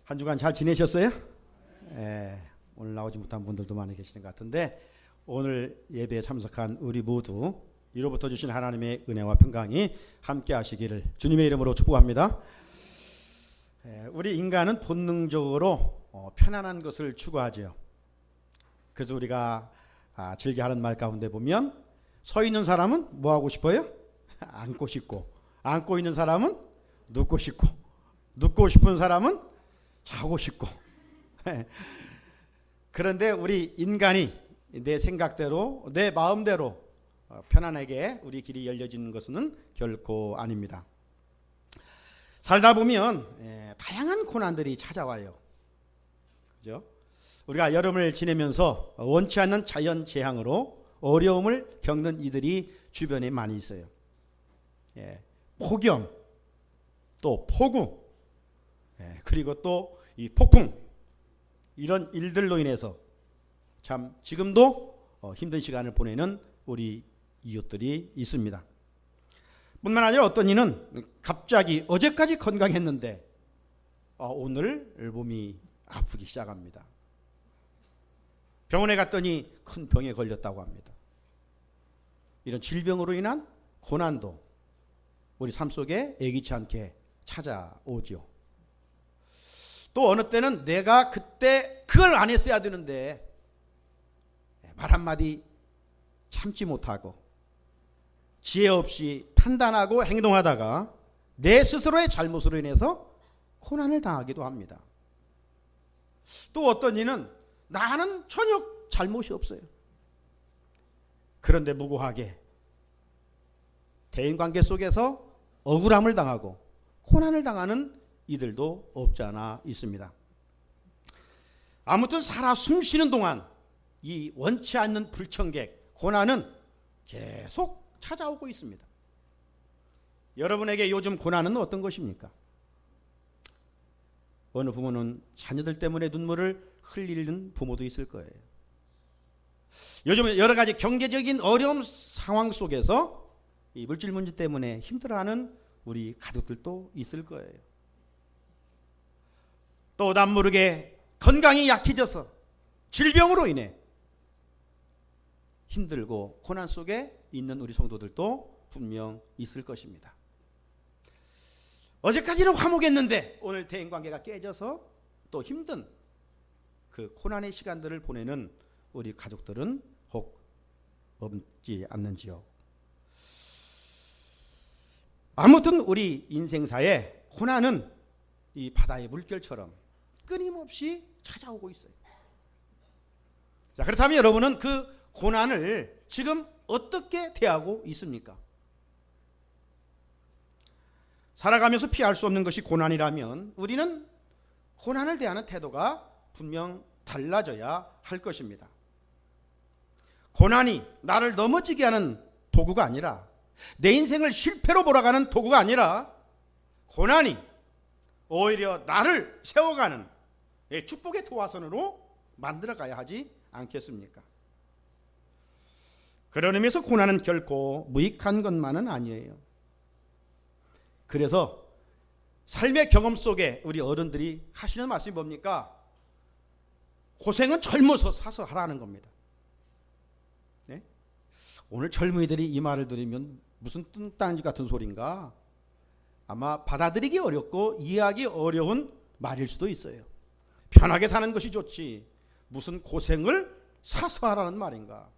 한 주간 잘 지내셨어요? 오늘 나오지 못한 분들도 많이 계시는 것 같은데 오늘 예배에 참석한 우리 모두 이로부터 주신 하나님의 은혜와 평강이 함께 하시기를 주님의 이름으로 축복합니다. 우리 인간은 본능적으로 편안한 것을 추구하죠. 그래서 우리가 즐겨하는 말 가운데 보면 서 있는 사람은 뭐 하고 싶어요? 앉고 싶고, 앉고 있는 사람은 눕고 싶고, 눕고 싶은 사람은 자고 싶고. 그런데 우리 인간이 내 생각대로 내 마음대로 편안하게 우리 길이 열려지는 것은 결코 아닙니다. 살다 보면 다양한 고난들이 찾아와요. 그죠? 우리가 여름을 지내면서 원치 않는 자연 재앙으로 어려움을 겪는 이들이 주변에 많이 있어요. 폭염, 또 폭우, 그리고 또 이 폭풍, 이런 일들로 인해서 참 지금도 힘든 시간을 보내는 우리 이웃들이 있습니다. 뿐만 아니라 어떤 이는 갑자기 어제까지 건강했는데 오늘 몸이 아프기 시작합니다. 병원에 갔더니 큰 병에 걸렸다고 합니다. 이런 질병으로 인한 고난도 우리 삶 속에 예기치 않게 찾아오죠. 또 어느 때는 내가 그때 그걸 안 했어야 되는데 말 한마디 참지 못하고 지혜 없이 판단하고 행동하다가 내 스스로의 잘못으로 인해서 고난을 당하기도 합니다. 또 어떤 이는 나는 전혀 잘못이 없어요. 그런데 무고하게 대인관계 속에서 억울함을 당하고 고난을 당하는 이들도 없지 않아 있습니다. 아무튼 살아 숨쉬는 동안 이 원치 않는 불청객, 고난은 계속 찾아오고 있습니다. 여러분에게 요즘 고난은 어떤 것입니까? 어느 부모는 자녀들 때문에 눈물을 흘리는 부모도 있을 거예요. 요즘은 여러 가지 경제적인 어려움 상황 속에서 이 물질 문제 때문에 힘들어하는 우리 가족들도 있을 거예요. 또 남모르게 건강이 약해져서 질병으로 인해 힘들고 고난 속에 있는 우리 성도들도 분명 있을 것입니다. 어제까지는 화목했는데 오늘 대인관계가 깨져서 또 힘든 그 고난의 시간들을 보내는 우리 가족들은 혹 없지 않는지요. 아무튼 우리 인생사에 고난은 이 바다의 물결처럼 끊임없이 찾아오고 있어요. 자, 그렇다면 여러분은 그 고난을 지금 어떻게 대하고 있습니까? 살아가면서 피할 수 없는 것이 고난이라면 우리는 고난을 대하는 태도가 분명 달라져야 할 것입니다. 고난이 나를 넘어지게 하는 도구가 아니라 내 인생을 실패로 몰아가는 도구가 아니라 고난이 오히려 나를 세워가는 축복의 도화선으로 만들어가야 하지 않겠습니까? 그런 의미에서 고난은 결코 무익한 것만은 아니에요. 그래서 삶의 경험 속에 우리 어른들이 하시는 말씀이 뭡니까? 고생은 젊어서 사서 하라는 겁니다. 네? 오늘 젊은이들이 이 말을 들으면 무슨 뚱딴지 같은 소린가? 아마 받아들이기 어렵고 이해하기 어려운 말일 수도 있어요. 편하게 사는 것이 좋지 무슨 고생을 사서 하라는 말인가?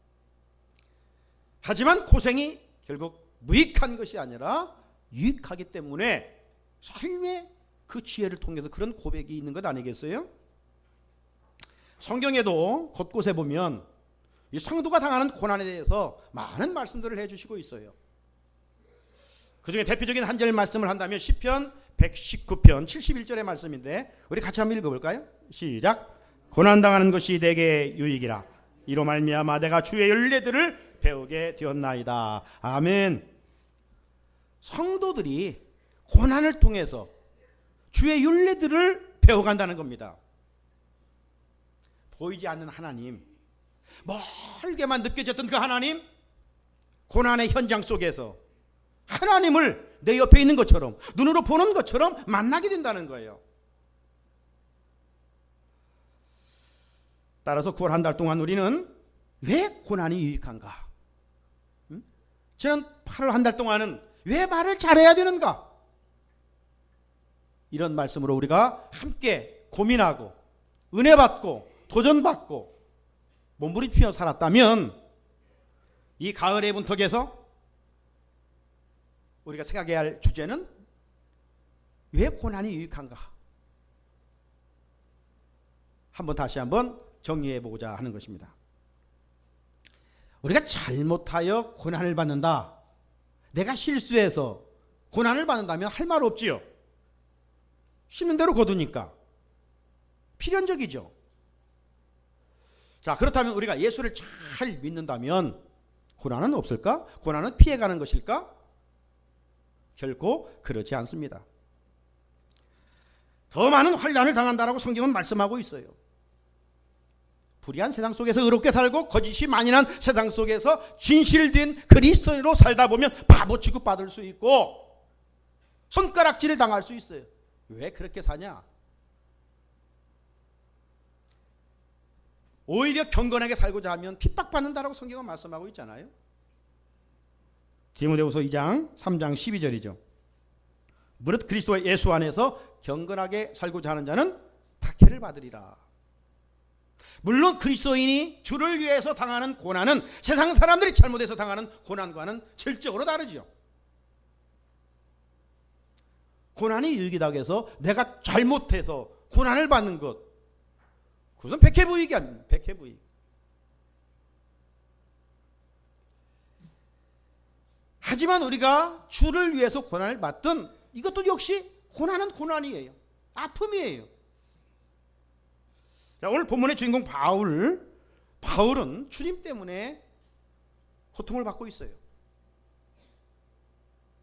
하지만 고생이 결국 무익한 것이 아니라 유익하기 때문에 삶의 그 지혜를 통해서 그런 고백이 있는 것 아니겠어요? 성경에도 곳곳에 보면 이 성도가 당하는 고난에 대해서 많은 말씀들을 해주시고 있어요. 그 중에 대표적인 한 절 말씀을 한다면 시편 119편 71절의 말씀인데 우리 같이 한번 읽어볼까요? 시작. 고난당하는 것이 내게 유익이라 이로 말미암아 내가 주의 윤례들을 배우게 되었나이다. 아멘. 성도들이 고난을 통해서 주의 윤례들을 배워간다는 겁니다. 보이지 않는 하나님, 멀게만 느껴졌던 그 하나님, 고난의 현장 속에서 하나님을 내 옆에 있는 것처럼 눈으로 보는 것처럼 만나게 된다는 거예요. 따라서 9월 한 달 동안 우리는 왜 고난이 유익한가? 지난 8월 한 달 동안은 왜 말을 잘해야 되는가? 이런 말씀으로 우리가 함께 고민하고 은혜 받고 도전받고 몸부림치며 살았다면 이 가을의 문턱에서 우리가 생각해야 할 주제는 왜 고난이 유익한가? 다시 한번 정리해 보고자 하는 것입니다. 우리가 잘못하여 고난을 받는다. 내가 실수해서 고난을 받는다면 할 말 없지요. 심는 대로 거두니까. 필연적이죠. 자, 그렇다면 우리가 예수를 잘 믿는다면 고난은 없을까? 고난은 피해가는 것일까? 결코 그렇지 않습니다. 더 많은 환난을 당한다라고 성경은 말씀하고 있어요. 불의한 세상 속에서 의롭게 살고 거짓이 만연한 세상 속에서 진실된 그리스도인으로 살다 보면 바보 취급받을 수 있고 손가락질을 당할 수 있어요. 왜 그렇게 사냐? 오히려 경건하게 살고자 하면 핍박받는다라고 성경은 말씀하고 있잖아요. 디모데후서 2장 3장 12절이죠. 무릇 그리스도 예수 안에서 경건하게 살고자 하는 자는 박해를 받으리라. 물론 그리스도인이 주를 위해서 당하는 고난은 세상 사람들이 잘못해서 당하는 고난과는 질적으로 다르죠. 고난이 유익이라고 해서 내가 잘못해서 고난을 받는 것, 그것은 백해부익이 아닙니다. 백해부익. 하지만 우리가 주를 위해서 고난을 받든 이것도 역시 고난은 고난이에요. 아픔이에요. 자, 오늘 본문의 주인공 바울은 주님 때문에 고통을 받고 있어요.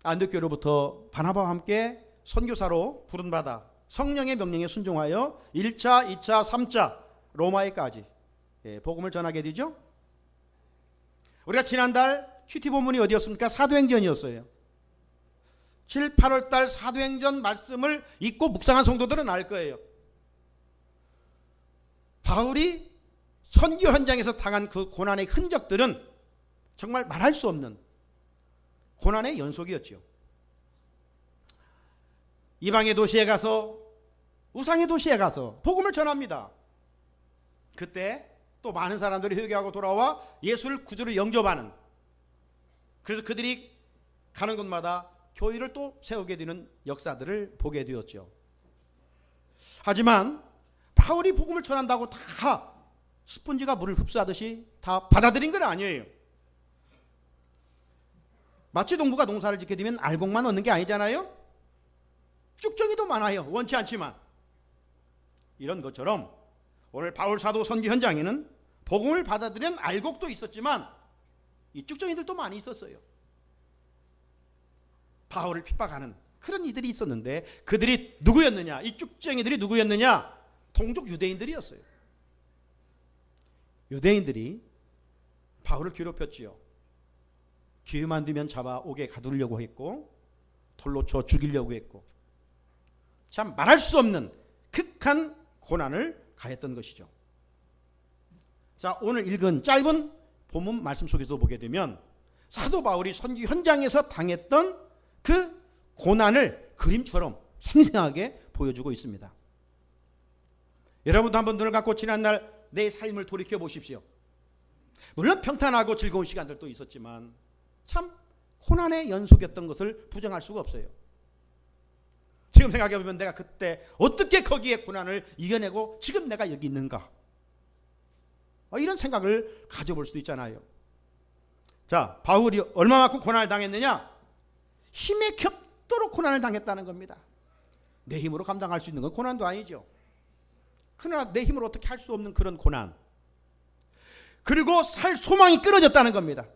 안디옥교로부터 바나바와 함께 선교사로 부름받아 성령의 명령에 순종하여 1차, 2차, 3차 로마에까지 복음을 전하게 되죠. 우리가 지난달 큐티 본문이 어디였습니까? 사도행전이었어요. 7, 8월 달 사도행전 말씀을 읽고 묵상한 성도들은 알 거예요. 바울이 선교 현장에서 당한 그 고난의 흔적들은 정말 말할 수 없는 고난의 연속이었죠. 이방의 도시에 가서 우상의 도시에 가서 복음을 전합니다. 그때 또 많은 사람들이 회개하고 돌아와 예수를 구주로 영접하는, 그래서 그들이 가는 곳마다 교회를 또 세우게 되는 역사들을 보게 되었죠. 하지만 바울이 복음을 전한다고 다 스펀지가 물을 흡수하듯이 다 받아들인 건 아니에요. 마치 농부가 농사를 짓게 되면 알곡만 얻는 게 아니잖아요. 쭉정이도 많아요. 원치 않지만. 이런 것처럼 오늘 바울 사도 선교 현장에는 복음을 받아들인 알곡도 있었지만 이 쭉정이들도 많이 있었어요. 바울을 핍박하는 그런 이들이 있었는데 그들이 누구였느냐? 이 쭉정이들이 누구였느냐? 동족 유대인들이었어요. 유대인들이 바울을 괴롭혔지요. 기회만 되면 잡아 옥에 가두려고 했고 돌로 쳐 죽이려고 했고 참 말할 수 없는 극한 고난을 가했던 것이죠. 자, 오늘 읽은 짧은 본문 말씀 속에서 보게 되면 사도 바울이 선교 현장에서 당했던 그 고난을 그림처럼 생생하게 보여주고 있습니다. 여러분도 한번 눈을 감고 지난날 내 삶을 돌이켜 보십시오. 물론 평탄하고 즐거운 시간들도 있었지만 참 고난의 연속이었던 것을 부정할 수가 없어요. 지금 생각해보면 내가 그때 어떻게 거기에 고난을 이겨내고 지금 내가 여기 있는가, 이런 생각을 가져볼 수도 있잖아요. 자, 바울이 얼마만큼 고난을 당했느냐? 힘에 겹도록 고난을 당했다는 겁니다. 내 힘으로 감당할 수 있는 건 고난도 아니죠. 그러나 내 힘으로 어떻게 할 수 없는 그런 고난, 그리고 살 소망이 끊어졌다는 겁니다.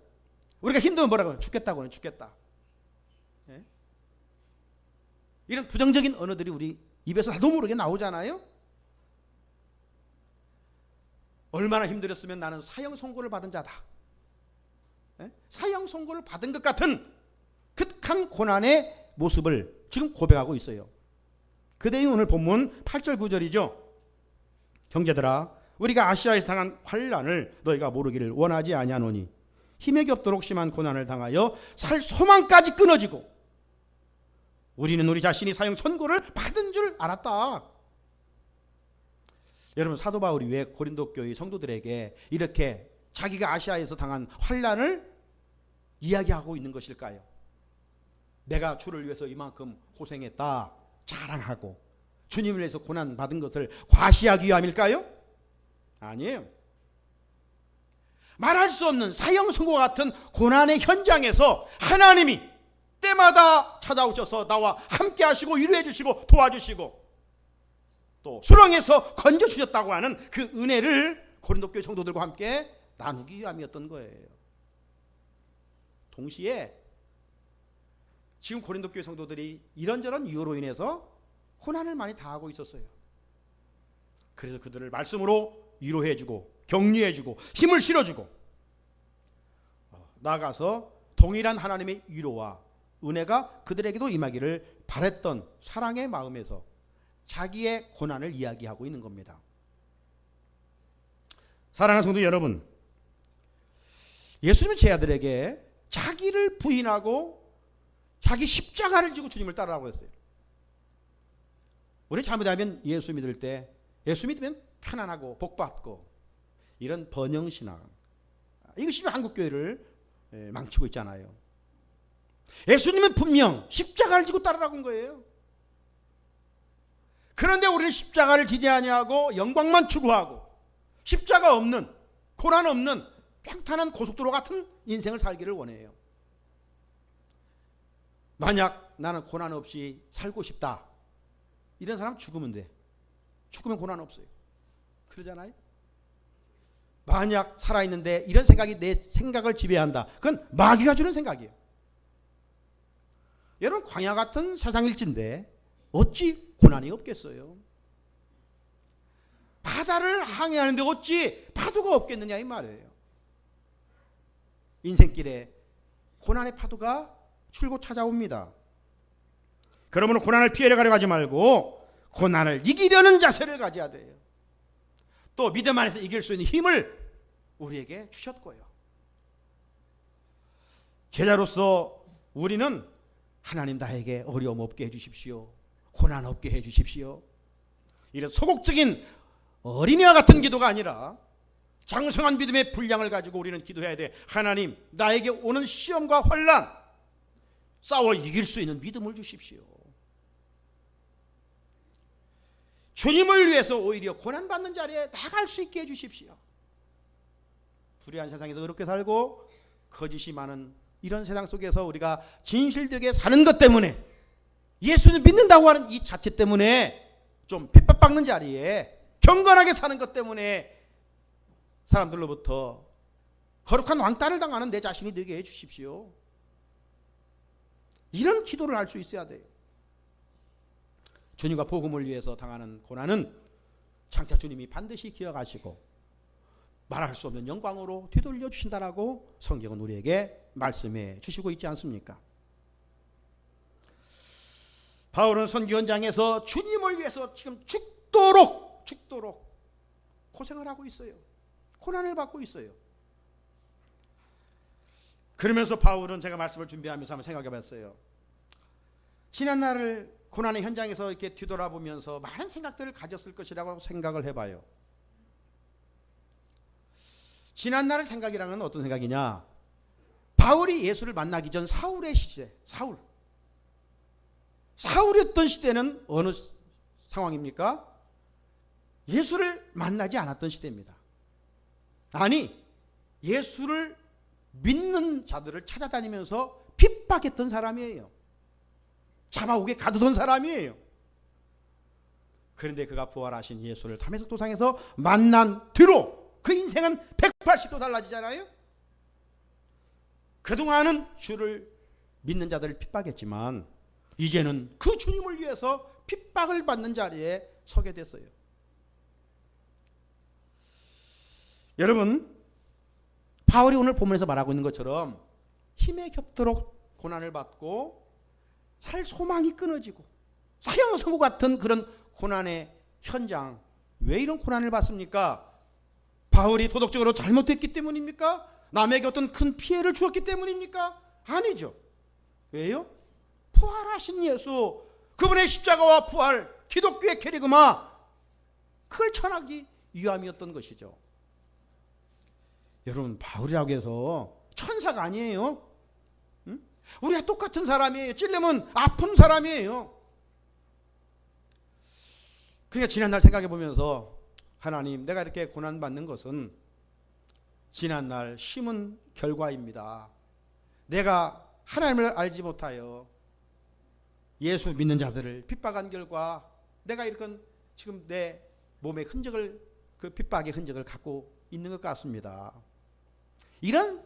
우리가 힘들면 뭐라고 해요? 죽겠다고는 죽겠다. 예? 이런 부정적인 언어들이 우리 입에서 나도 모르게 나오잖아요. 얼마나 힘들었으면 나는 사형 선고를 받은 자다. 예? 사형 선고를 받은 것 같은 극한 고난의 모습을 지금 고백하고 있어요. 그대의 오늘 본문 8절 9절이죠. 형제들아, 우리가 아시아에서 당한 환난을 너희가 모르기를 원하지 아니하노니 힘에 겹도록 심한 고난을 당하여 살 소망까지 끊어지고 우리는 우리 자신이 사형 선고를 받은 줄 알았다. 여러분, 사도 바울이 왜 고린도 교회 성도들에게 이렇게 자기가 아시아에서 당한 환난을 이야기하고 있는 것일까요? 내가 주를 위해서 이만큼 고생했다 자랑하고 주님을 위해서 고난 받은 것을 과시하기 위함일까요? 아니에요. 말할 수 없는 사형 선고와 같은 고난의 현장에서 하나님이 때마다 찾아오셔서 나와 함께 하시고 위로해 주시고 도와주시고 또 수렁에서 건져주셨다고 하는 그 은혜를 고린도 교회 성도들과 함께 나누기 위함이었던 거예요. 동시에 지금 고린도 교회 성도들이 이런저런 이유로 인해서 고난을 많이 당하고 있었어요. 그래서 그들을 말씀으로 위로해주고 격려해주고 힘을 실어주고 나아가서 동일한 하나님의 위로와 은혜가 그들에게도 임하기를 바랬던 사랑의 마음에서 자기의 고난을 이야기하고 있는 겁니다. 사랑하는 성도 여러분, 예수님은 제 아들에게 자기를 부인하고 자기 십자가를 지고 주님을 따르라고 했어요. 우리 잘못하면 예수 믿을 때 예수 믿으면 편안하고 복받고 이런 번영신앙, 이것이 한국교회를 망치고 있잖아요. 예수님은 분명 십자가를 지고 따르라고 한 거예요. 그런데 우리는 십자가를 지지 아니하고 영광만 추구하고 십자가 없는, 고난 없는 평탄한 고속도로 같은 인생을 살기를 원해요. 만약 나는 고난 없이 살고 싶다, 이런 사람 죽으면 돼. 죽으면 고난 없어요. 그러잖아요. 만약 살아있는데 이런 생각이 내 생각을 지배한다, 그건 마귀가 주는 생각이에요. 여러분, 광야 같은 세상일진데 어찌 고난이 없겠어요? 바다를 항해하는데 어찌 파도가 없겠느냐 이 말이에요. 인생길에 고난의 파도가 출고 찾아옵니다. 그러므로 고난을 피해가려고 하지 말고 고난을 이기려는 자세를 가져야 돼요. 또 믿음 안에서 이길 수 있는 힘을 우리에게 주셨고요. 제자로서 우리는 하나님 나에게 어려움 없게 해주십시오, 고난 없게 해주십시오, 이런 소극적인 어린이와 같은 기도가 아니라 장성한 믿음의 분량을 가지고 우리는 기도해야 돼. 하나님, 나에게 오는 시험과 환난 싸워 이길 수 있는 믿음을 주십시오. 주님을 위해서 오히려 고난받는 자리에 나갈 수 있게 해주십시오. 불의한 세상에서 어렵게 살고 거짓이 많은 이런 세상 속에서 우리가 진실되게 사는 것 때문에, 예수를 믿는다고 하는 이 자체 때문에 좀 핍박받는 자리에 경건하게 사는 것 때문에 사람들로부터 거룩한 왕따를 당하는 내 자신이 되게 해주십시오. 이런 기도를 할 수 있어야 돼요. 주님과 복음을 위해서 당하는 고난은 장차 주님이 반드시 기억하시고 말할 수 없는 영광으로 뒤돌려 주신다라고 성경은 우리에게 말씀해 주시고 있지 않습니까? 바울은 선교 현장에서 주님을 위해서 지금 죽도록 고생을 하고 있어요. 고난을 받고 있어요. 그러면서 바울은 제가 말씀을 준비하면서 한번 생각해 봤어요. 지난 날을 고난의 현장에서 이렇게 뒤돌아보면서 많은 생각들을 가졌을 것이라고 생각을 해봐요. 지난 날의 생각이라는 어떤 생각이냐? 바울이 예수를 만나기 전 사울의 시대, 사울이었던 시대는 어느 상황입니까? 예수를 만나지 않았던 시대입니다. 아니, 예수를 믿는 자들을 찾아다니면서 핍박했던 사람이에요. 잡아오게 가두던 사람이에요. 그런데 그가 부활하신 예수를 다메섹 도상에서 만난 뒤로 그 인생은 180도 달라지잖아요. 그동안은 주를 믿는 자들을 핍박했지만 이제는 그 주님을 위해서 핍박을 받는 자리에 서게 됐어요. 여러분, 바울이 오늘 본문에서 말하고 있는 것처럼 힘에 겹도록 고난을 받고 살 소망이 끊어지고 사형 선고 같은 그런 고난의 현장, 왜 이런 고난을 받습니까? 바울이 도덕적으로 잘못했기 때문입니까? 남에게 어떤 큰 피해를 주었기 때문입니까? 아니죠. 왜요? 부활하신 예수, 그분의 십자가와 부활, 기독교의 캐리그마, 그걸 전하기 위함이었던 것이죠. 여러분, 바울이라고 해서 천사가 아니에요. 응? 우리가 똑같은 사람이에요. 찔리면 아픈 사람이에요. 그러니까 지난날 생각해 보면서, 하나님, 내가 이렇게 고난받는 것은 지난날 심은 결과입니다. 내가 하나님을 알지 못하여 예수 믿는 자들을 핍박한 결과 내가 이렇게 지금 내 몸의 흔적을, 그 핍박의 흔적을 갖고 있는 것 같습니다. 이런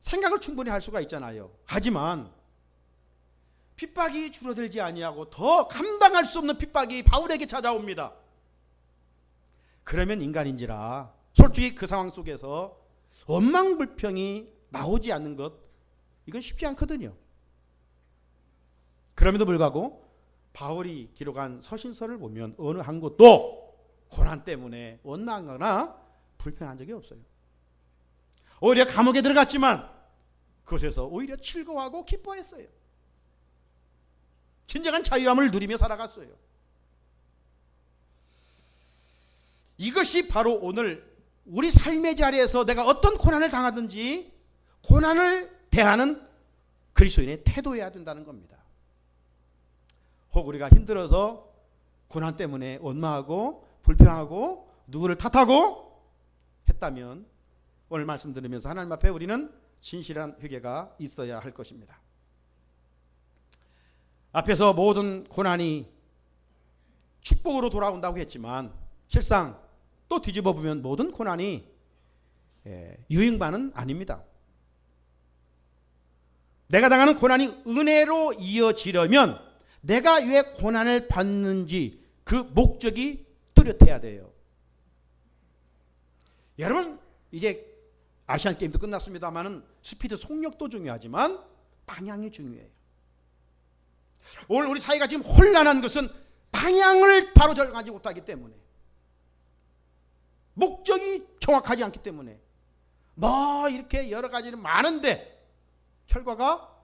생각을 충분히 할 수가 있잖아요. 하지만 핍박이 줄어들지 아니하고 더 감당할 수 없는 핍박이 바울에게 찾아옵니다. 그러면 인간인지라 솔직히 그 상황 속에서 원망불평이 나오지 않는 것, 이건 쉽지 않거든요. 그럼에도 불구하고 바울이 기록한 서신서를 보면 어느 한 곳도 고난 때문에 원망하거나 불평한 적이 없어요. 오히려 감옥에 들어갔지만 그곳에서 오히려 즐거워하고 기뻐했어요. 진정한 자유함을 누리며 살아갔어요. 이것이 바로 오늘 우리 삶의 자리에서 내가 어떤 고난을 당하든지 고난을 대하는 그리스도인의 태도여야 된다는 겁니다. 혹 우리가 힘들어서 고난 때문에 원망하고 불평하고 누구를 탓하고 했다면 오늘 말씀 들으면서 하나님 앞에 우리는 진실한 회개가 있어야 할 것입니다. 앞에서 모든 고난이 축복으로 돌아온다고 했지만 실상 또 뒤집어 보면 모든 고난이 유익만은 아닙니다. 내가 당하는 고난이 은혜로 이어지려면 내가 왜 고난을 받는지 그 목적이 뚜렷해야 돼요. 여러분, 이제 아시안 게임도 끝났습니다만은 스피드 속력도 중요하지만 방향이 중요해요. 오늘 우리 사회가 지금 혼란한 것은 방향을 바로 정하지 못하기 때문에, 목적이 정확하지 않기 때문에, 뭐 이렇게 여러 가지는 많은데 결과가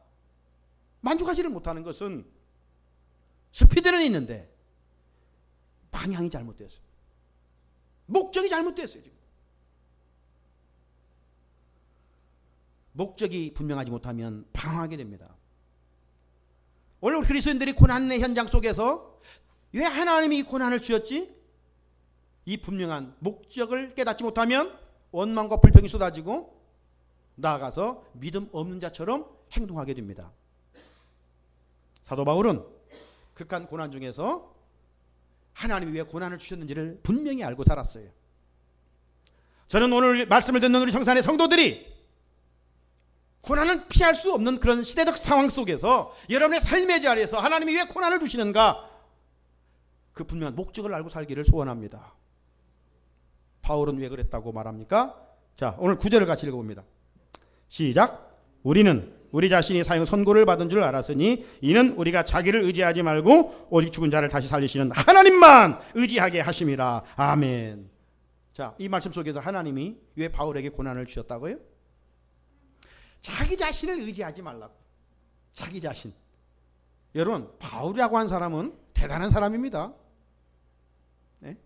만족하지를 못하는 것은 스피드는 있는데 방향이 잘못됐어요. 목적이 잘못됐어요. 지금 목적이 분명하지 못하면 방황하게 됩니다. 오늘 우리 그리스도인들이 고난의 현장 속에서 왜 하나님이 이 고난을 주었지? 이 분명한 목적을 깨닫지 못하면 원망과 불평이 쏟아지고 나아가서 믿음 없는 자처럼 행동하게 됩니다. 사도 바울은 극한 고난 중에서 하나님이 왜 고난을 주셨는지를 분명히 알고 살았어요. 저는 오늘 말씀을 듣는 우리 성산의 성도들이 고난은 피할 수 없는 그런 시대적 상황 속에서 여러분의 삶의 자리에서 하나님이 왜 고난을 주시는가, 그 분명한 목적을 알고 살기를 소원합니다. 바울은 왜 그랬다고 말합니까? 자, 오늘 9절을 같이 읽어봅니다. 시작. 우리는 우리 자신이 사형 선고를 받은 줄 알았으니 이는 우리가 자기를 의지하지 말고 오직 죽은 자를 다시 살리시는 하나님만 의지하게 하심이라. 아멘. 자, 이 말씀 속에서 하나님이 왜 바울에게 고난을 주셨다고요? 자기 자신을 의지하지 말라고. 자기 자신. 여러분, 바울이라고 한 사람은 대단한 사람입니다. 네?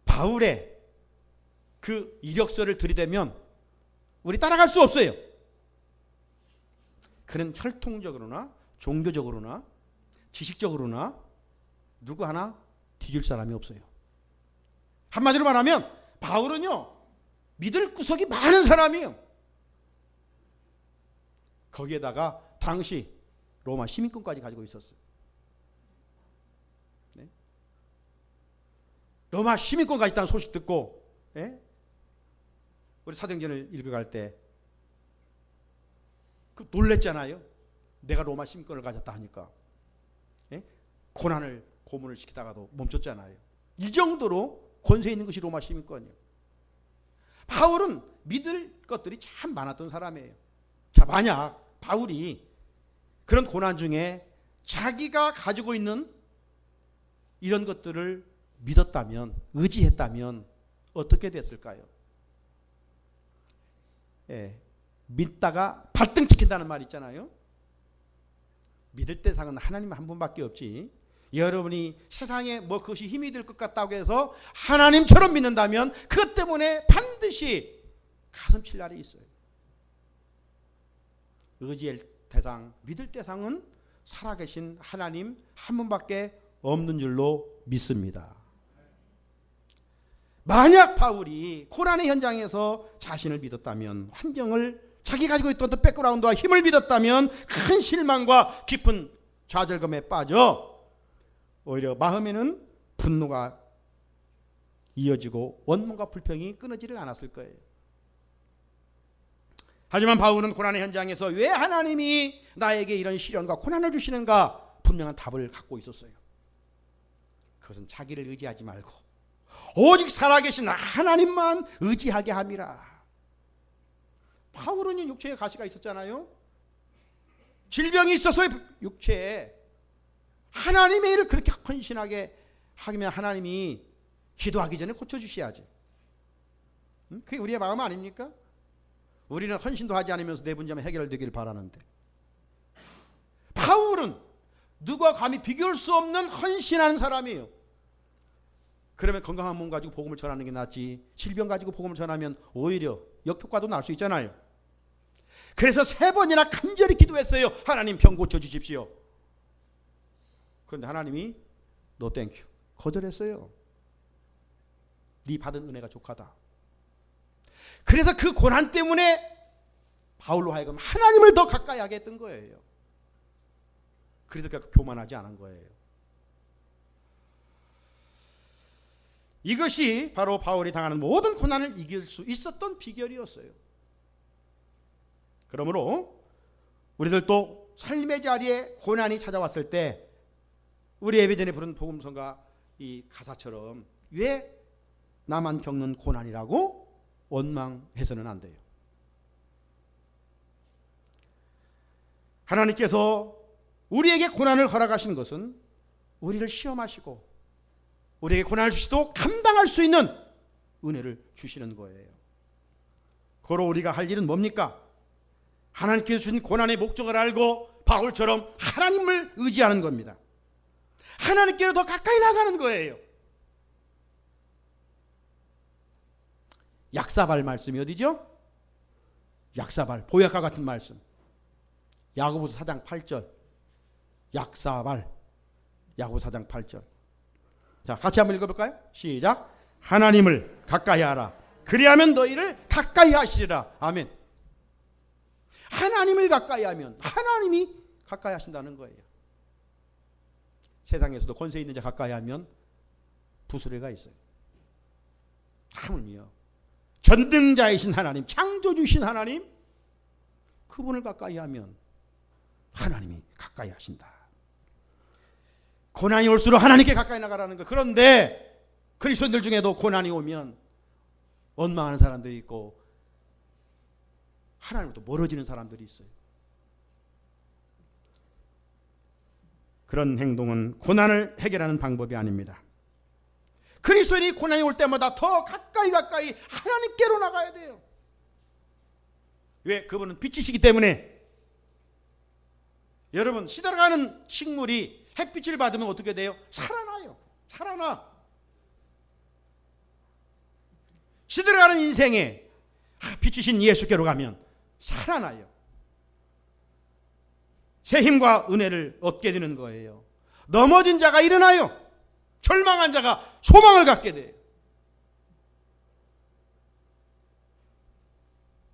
바울의 그 이력서를 들이대면 우리 따라갈 수 없어요. 그는 혈통적으로나 종교적으로나 지식적으로나 누구 하나 뒤질 사람이 없어요. 한마디로 말하면 바울은요, 믿을 구석이 많은 사람이에요. 거기에다가 당시 로마 시민권까지 가지고 있었어요. 네? 로마 시민권까지 있다는 소식 듣고, 네? 우리 사도행전을 읽어갈 때 그 놀랬잖아요. 내가 로마 시민권을 가졌다 하니까. 네? 고난을 고문을 시키다가도 멈췄잖아요. 이 정도로 권세 있는 것이 로마 시민권이에요. 바울은 믿을 것들이 참 많았던 사람이에요. 자, 만약 바울이 그런 고난 중에 자기가 가지고 있는 이런 것들을 믿었다면, 의지했다면 어떻게 됐을까요? 믿다가 발등 찍힌다는 말 있잖아요. 믿을 대상은 하나님 한 분밖에 없지. 여러분이 세상에 뭐 그것이 힘이 될 것 같다고 해서 하나님처럼 믿는다면 그것 때문에 반드시 가슴 칠 날이 있어요. 의지할 대상, 믿을 대상은 살아계신 하나님 한 분밖에 없는 줄로 믿습니다. 만약 바울이 고난의 현장에서 자신을 믿었다면, 환경을 자기 가지고 있던 백그라운드와 힘을 믿었다면 큰 실망과 깊은 좌절감에 빠져 오히려 마음에는 분노가 이어지고 원망과 불평이 끊어지를 않았을 거예요. 하지만 바울은 고난의 현장에서 왜 하나님이 나에게 이런 시련과 고난을 주시는가 분명한 답을 갖고 있었어요. 그것은 자기를 의지하지 말고 오직 살아계신 하나님만 의지하게 함이라. 바울은 육체에 가시가 있었잖아요. 질병이 있어서 육체에 하나님의 일을 그렇게 헌신하게 하면 하나님이 기도하기 전에 고쳐주셔야지. 그게 우리의 마음 아닙니까? 우리는 헌신도 하지 않으면서 내 문제만 해결되기를 바라는데, 바울은 누가 감히 비교할 수 없는 헌신하는 사람이에요. 그러면 건강한 몸 가지고 복음을 전하는 게 낫지, 질병 가지고 복음을 전하면 오히려 역효과도 날 수 있잖아요. 그래서 3번이나 간절히 기도했어요. 하나님 병 고쳐주십시오. 그런데 하나님이 No thank you 거절했어요. 네 받은 은혜가 족하다. 그래서 그 고난 때문에 바울로 하여금 하나님을 더 가까이 하게 했던 거예요. 그래서 그가 교만하지 않은 거예요. 이것이 바로 바울이 당하는 모든 고난을 이길 수 있었던 비결이었어요. 그러므로 우리들도 삶의 자리에 고난이 찾아왔을 때 우리 예배전에 부른 복음성가 이 가사처럼 왜 나만 겪는 고난이라고 원망해서는 안 돼요. 하나님께서 우리에게 고난을 허락하신 것은 우리를 시험하시고 우리에게 고난을 주시도 감당할 수 있는 은혜를 주시는 거예요. 그로 우리가 할 일은 뭡니까? 하나님께서 주신 고난의 목적을 알고 바울처럼 하나님을 의지하는 겁니다. 하나님께로 더 가까이 나가는 거예요. 약사발 말씀이 어디죠? 약사발, 보약과 같은 말씀. 야고보서 4장 8절. 약사발, 야고보서 4장 8절. 자, 같이 한번 읽어볼까요? 시작. 하나님을 가까이 하라. 그리하면 너희를 가까이 하시리라. 아멘. 하나님을 가까이 하면 하나님이 가까이 하신다는 거예요. 세상에서도 권세 있는 자 가까이 하면 부스레가 있어요. 하물며 전능자이신 하나님, 창조주신 하나님, 그분을 가까이 하면 하나님이 가까이 하신다. 고난이 올수록 하나님께 가까이 나가라는 거. 그런데 그리스도인들 중에도 고난이 오면 원망하는 사람들이 있고 하나님부터 멀어지는 사람들이 있어요. 그런 행동은 고난을 해결하는 방법이 아닙니다. 그리스도인이 고난이 올 때마다 더 가까이 하나님께로 나가야 돼요. 왜? 그분은 빛이시기 때문에. 여러분, 시들어가는 식물이 햇빛을 받으면 어떻게 돼요? 살아나요. 살아나. 시들어가는 인생에 빛이신 예수께로 가면 살아나요. 새 힘과 은혜를 얻게 되는 거예요. 넘어진 자가 일어나요. 절망한 자가 소망을 갖게 돼요.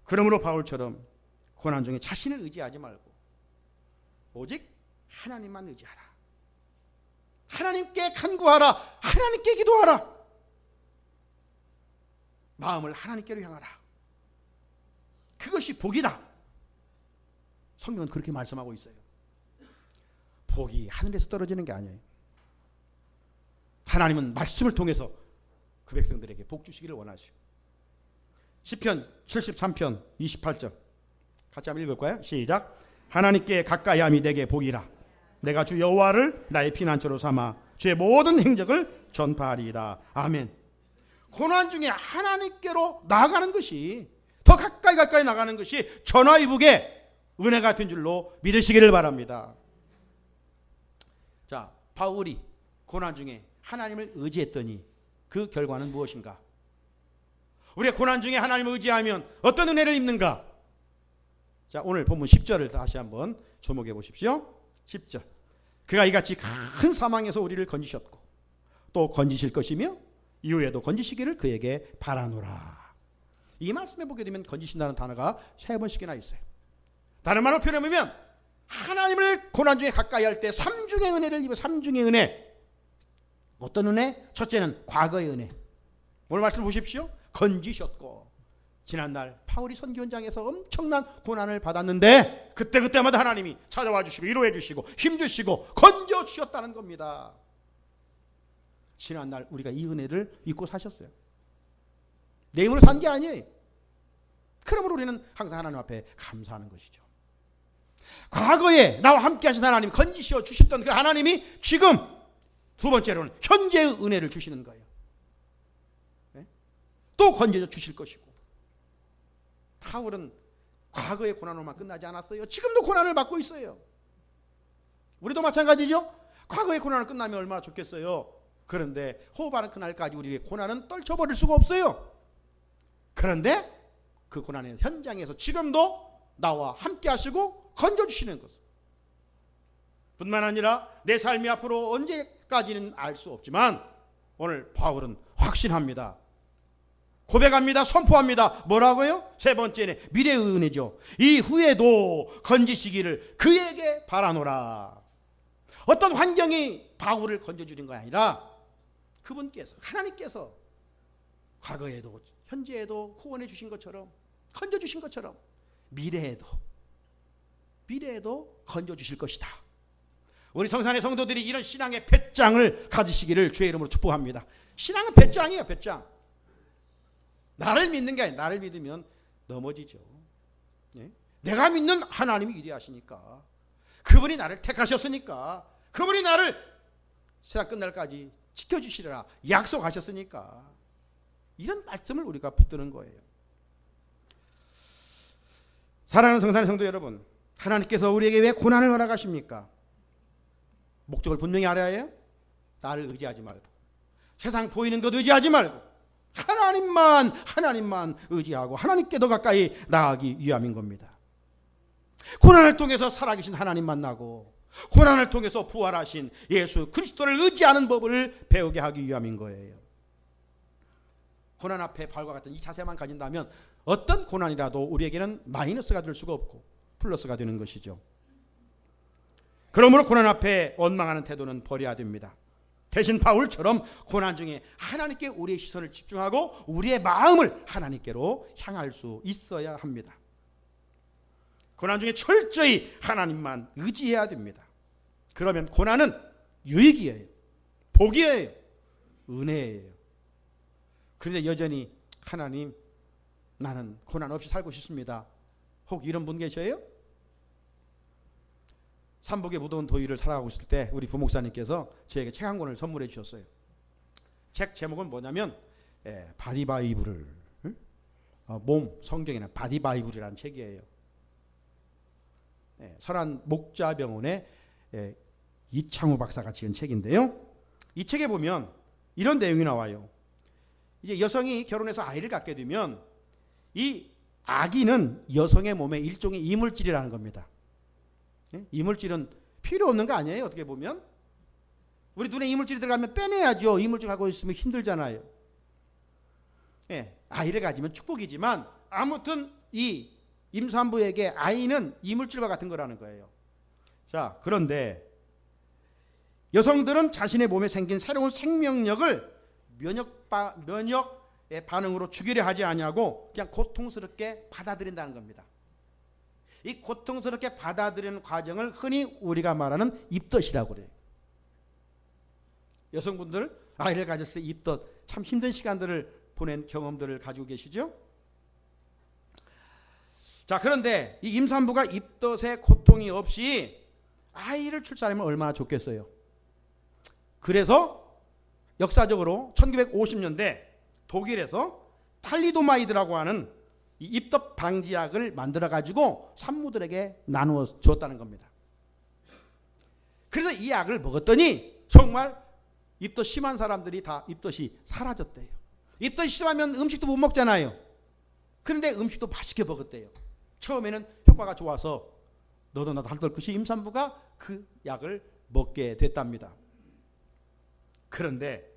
그러므로 바울처럼 고난 중에 자신을 의지하지 말고 오직 하나님만 의지하라. 하나님께 간구하라. 하나님께 기도하라. 마음을 하나님께로 향하라. 그것이 복이다. 성경은 그렇게 말씀하고 있어요. 복이 하늘에서 떨어지는 게 아니에요. 하나님은 말씀을 통해서 그 백성들에게 복 주시기를 원하시오. 시편 73편 28절 같이 한번 읽을까요? 시작. 하나님께 가까이함이 내게 복이라. 내가 주 여호와를 나의 피난처로 삼아 주의 모든 행적을 전파하리이다. 아멘. 고난 중에 하나님께로 나아가는 것이 더 가까이 나가는 것이 전화위복의 은혜가 된 줄로 믿으시기를 바랍니다. 자, 바울이 고난 중에 하나님을 의지했더니 그 결과는 무엇인가? 우리가 고난 중에 하나님을 의지하면 어떤 은혜를 입는가? 자, 오늘 본문 10절을 다시 한번 주목해 보십시오. 10절. 그가 이같이 큰 사망에서 우리를 건지셨고 또 건지실 것이며 이후에도 건지시기를 그에게 바라노라. 이 말씀에 보게 되면 건지신다는 단어가 3번씩이나 있어요. 다른 말로 표현하면 하나님을 고난 중에 가까이 할 때 3중의 은혜를 입어. 3중의 은혜. 어떤 은혜? 첫째는 과거의 은혜. 오늘 말씀 보십시오. 건지셨고, 지난날 바울이 선교 현장에서 엄청난 고난을 받았는데 그때마다 하나님이 찾아와 주시고 위로해 주시고 힘 주시고 건져 주셨다는 겁니다. 지난날 우리가 이 은혜를 잊고 사셨어요. 내 힘으로 산 게 아니에요. 그러므로 우리는 항상 하나님 앞에 감사하는 것이죠. 과거에 나와 함께 하신 하나님, 건지시어 주셨던 그 하나님이 지금 두 번째로는 현재의 은혜를 주시는 거예요. 네? 또 건져 주실 것이고. 바울은 과거의 고난으로만 끝나지 않았어요. 지금도 고난을 받고 있어요. 우리도 마찬가지죠. 과거의 고난을 끝나면 얼마나 좋겠어요. 그런데 호흡하는 그날까지 우리의 고난은 떨쳐버릴 수가 없어요. 그런데 그 고난의 현장에서 지금도 나와 함께 하시고 건져주시는 것 뿐만 아니라 내 삶이 앞으로 언제까지는 알 수 없지만 오늘 바울은 확신합니다. 고백합니다. 선포합니다. 뭐라고요? 세 번째는 미래의 은혜죠. 이 후에도 건지시기를 그에게 바라노라. 어떤 환경이 바울을 건져주는 것이 아니라 그분께서, 하나님께서 과거에도 현재에도 구원해 주신 것처럼, 건져주신 것처럼 미래에도 건져주실 것이다. 우리 성산의 성도들이 이런 신앙의 배짱을 가지시기를 주의 이름으로 축복합니다. 신앙은 배짱이에요. 배짱. 나를 믿는 게 아니라 나를 믿으면 넘어지죠. 예? 내가 믿는 하나님이 위대하시니까, 그분이 나를 택하셨으니까, 그분이 나를 세상 끝날까지 지켜주시리라 약속하셨으니까 이런 말씀을 우리가 붙드는 거예요. 사랑하는 성산의 성도 여러분, 하나님께서 우리에게 왜 고난을 허락하십니까? 목적을 분명히 알아야 해요. 나를 의지하지 말고, 세상 보이는 것 의지하지 말고 하나님만 의지하고 하나님께 더 가까이 나아가기 위함인 겁니다. 고난을 통해서 살아계신 하나님 만나고 고난을 통해서 부활하신 예수 그리스도를 의지하는 법을 배우게 하기 위함인 거예요. 고난 앞에 바울과 같은 이 자세만 가진다면 어떤 고난이라도 우리에게는 마이너스가 될 수가 없고 플러스가 되는 것이죠. 그러므로 고난 앞에 원망하는 태도는 버려야 됩니다. 대신 바울처럼 고난 중에 하나님께 우리의 시선을 집중하고 우리의 마음을 하나님께로 향할 수 있어야 합니다. 고난 중에 철저히 하나님만 의지해야 됩니다. 그러면 고난은 유익이에요. 복이에요. 은혜예요. 그런데 여전히 하나님, 나는 고난 없이 살고 싶습니다. 혹 이런 분 계셔요? 삼복의 무더운 더위를 살아가고 있을 때 우리 부목사님께서 저에게 책 한 권을 선물해 주셨어요. 책 제목은 뭐냐면 바디바이블을 몸 성경이나 바디바이블이라는 책이에요. 설안 목자병원의 이창우 박사가 지은 책인데요. 이 책에 보면 이런 내용이 나와요. 이제 여성이 결혼해서 아이를 갖게 되면 이 아기는 여성의 몸에 일종의 이물질이라는 겁니다. 이물질은 필요 없는 거 아니에요. 어떻게 보면 우리 눈에 이물질이 들어가면 빼내야죠. 이물질 갖고 있으면 힘들잖아요. 아이를 가지면 축복이지만 아무튼 이 임산부에게 아이는 이물질과 같은 거라는 거예요. 자, 그런데 여성들은 자신의 몸에 생긴 새로운 생명력을 면역의 반응으로 죽이려 하지 아니하고 그냥 고통스럽게 받아들인다는 겁니다. 이 고통스럽게 받아들이는 과정을 흔히 우리가 말하는 입덧이라고 그래요. 여성분들 아이를 가졌을 때 입덧, 참 힘든 시간들을 보낸 경험들을 가지고 계시죠? 자, 그런데 이 임산부가 입덧의 고통이 없이 아이를 출산하면 얼마나 좋겠어요. 그래서 역사적으로 1950년대 독일에서 탈리도마이드라고 하는 이 입덧 방지약을 만들어 가지고 산모들에게 나누어 줬다는 겁니다. 그래서 이 약을 먹었더니 정말 입덧 심한 사람들이 다 입덧이 사라졌대요. 입덧이 심하면 음식도 못 먹잖아요. 그런데 음식도 맛있게 먹었대요. 처음에는 효과가 좋아서 너도 나도 할 것이 임산부가 그 약을 먹게 됐답니다. 그런데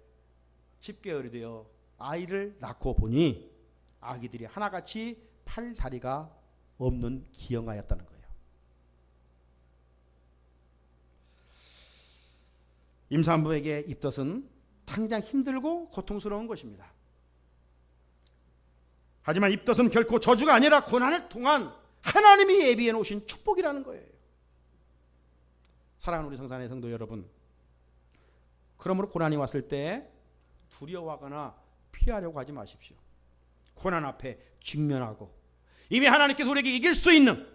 10개월이 되어 아이를 낳고 보니 아기들이 하나같이 팔 다리가 없는 기형아였다는 거예요. 임산부에게 입덧은 당장 힘들고 고통스러운 것입니다. 하지만 입덧은 결코 저주가 아니라 고난을 통한 하나님이 예비해 놓으신 축복이라는 거예요. 사랑하는 우리 성산의 성도 여러분, 그러므로 고난이 왔을 때 두려워하거나 피하려고 하지 마십시오. 고난 앞에 직면하고 이미 하나님께서 우리에게 이길 수 있는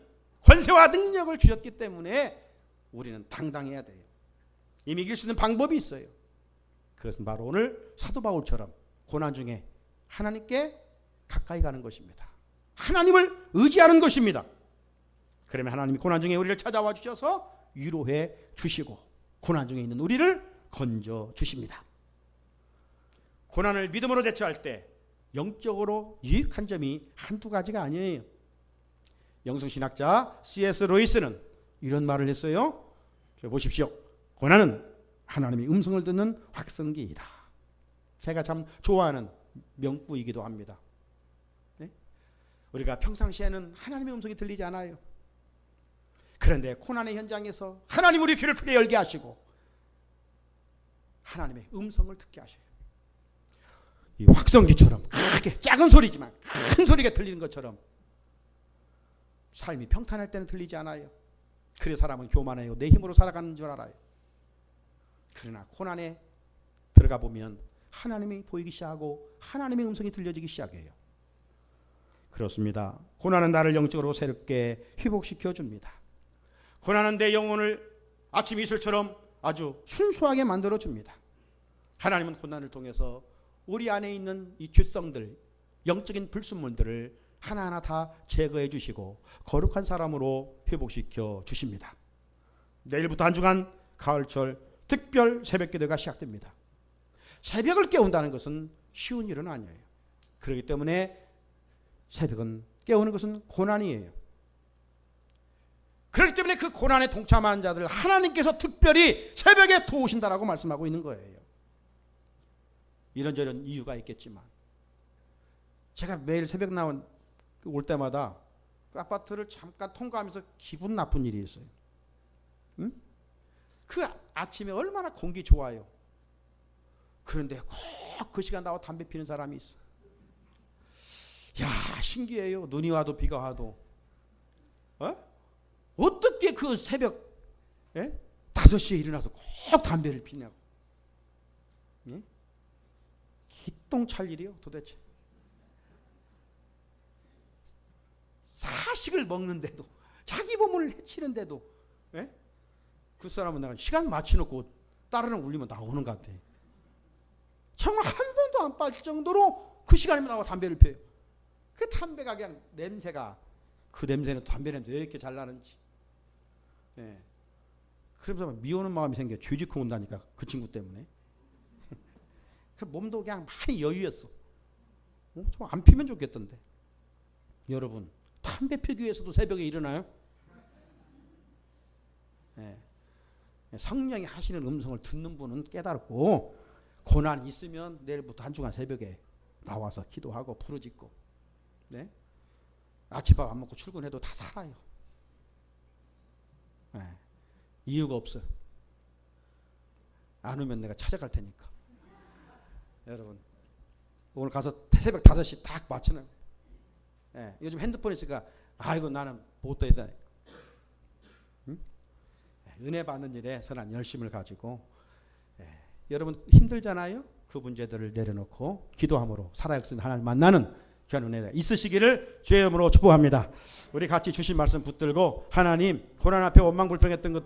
권세와 능력을 주셨기 때문에 우리는 당당해야 돼요. 이미 이길 수 있는 방법이 있어요. 그것은 바로 오늘 사도 바울처럼 고난 중에 하나님께 가까이 가는 것입니다. 하나님을 의지하는 것입니다. 그러면 하나님이 고난 중에 우리를 찾아와 주셔서 위로해 주시고 고난 중에 있는 우리를 건져 주십니다. 고난을 믿음으로 대처할 때 영적으로 유익한 점이 한두 가지가 아니에요. 영성신학자 C.S. 루이스는 이런 말을 했어요. 보십시오. 고난은 하나님의 음성을 듣는 확성기이다. 제가 참 좋아하는 명구이기도 합니다. 네? 우리가 평상시에는 하나님의 음성이 들리지 않아요. 그런데 고난의 현장에서 하나님 우리 귀를 크게 열게 하시고 하나님의 음성을 듣게 하셔요. 이 확성기처럼 크게 작은 소리지만 큰 소리가 들리는 것처럼 삶이 평탄할 때는 들리지 않아요. 그래서 사람은 교만해요. 내 힘으로 살아가는 줄 알아요. 그러나 고난에 들어가 보면 하나님이 보이기 시작하고 하나님의 음성이 들려지기 시작해요. 그렇습니다. 고난은 나를 영적으로 새롭게 회복시켜 줍니다. 고난은 내 영혼을 아침 이슬처럼 아주 순수하게 만들어 줍니다. 하나님은 고난을 통해서 우리 안에 있는 이 죄성들, 영적인 불순물들을 하나하나 다 제거해 주시고 거룩한 사람으로 회복시켜 주십니다. 내일부터 한 주간 가을철 특별 새벽 기도가 시작됩니다. 새벽을 깨운다는 것은 쉬운 일은 아니에요. 그렇기 때문에 새벽은 깨우는 것은 고난이에요. 그렇기 때문에 그 고난에 동참한 자들 하나님께서 특별히 새벽에 도우신다라고 말씀하고 있는 거예요. 이런저런 이유가 있겠지만 제가 매일 새벽 올 때마다 그 아파트를 잠깐 통과하면서 기분 나쁜 일이 있어요. 응? 그 아침에 얼마나 공기 좋아요. 그런데 꼭 그 시간 나와 담배 피는 사람이 있어. 야, 신기해요. 눈이 와도 비가 와도. 어떻게 그 새벽 5시에 일어나서 꼭 담배를 피냐고. 예? 기똥찰 일이요 도대체. 사식을 먹는데도 자기 몸을 해치는데도 그 사람은 내가 시간 맞춰놓고 따르릉 울리면 나오는 것 같아. 정말 한 번도 안 빠질 정도로 그 시간이면 나와 담배를 피워요. 그 담배가 그냥 냄새가 그 냄새는 담배 냄새 왜 이렇게 잘 나는지. 예. 그러면서 미워하는 마음이 생겨. 죄짓고 온다니까 그 친구 때문에. 그 몸도 그냥 많이 여유였어. 좀 안 피면 좋겠던데. 여러분 담배 피기 위해서도 새벽에 일어나요? 예. 성령이 하시는 음성을 듣는 분은 깨달고 고난이 있으면 내일부터 한 주간 새벽에 나와서 기도하고 부르짖고 네? 아침밥 안 먹고 출근해도 다 살아요. 네. 이유가 없어요. 안 오면 내가 찾아갈 테니까. 여러분 오늘 가서 새벽 5시 딱 맞춰놔요. 네. 요즘 핸드폰 있으니까 아이고 나는 못 되다. 응? 은혜 받는 일에 선한 열심을 가지고 여러분 힘들잖아요. 그 문제들을 내려놓고 기도함으로 살아야 할 하나님 만나는 귀한 은혜가 있으시기를 주의 이름으로 축복합니다. 우리 같이 주신 말씀 붙들고 하나님 고난 앞에 원망불평했던 것들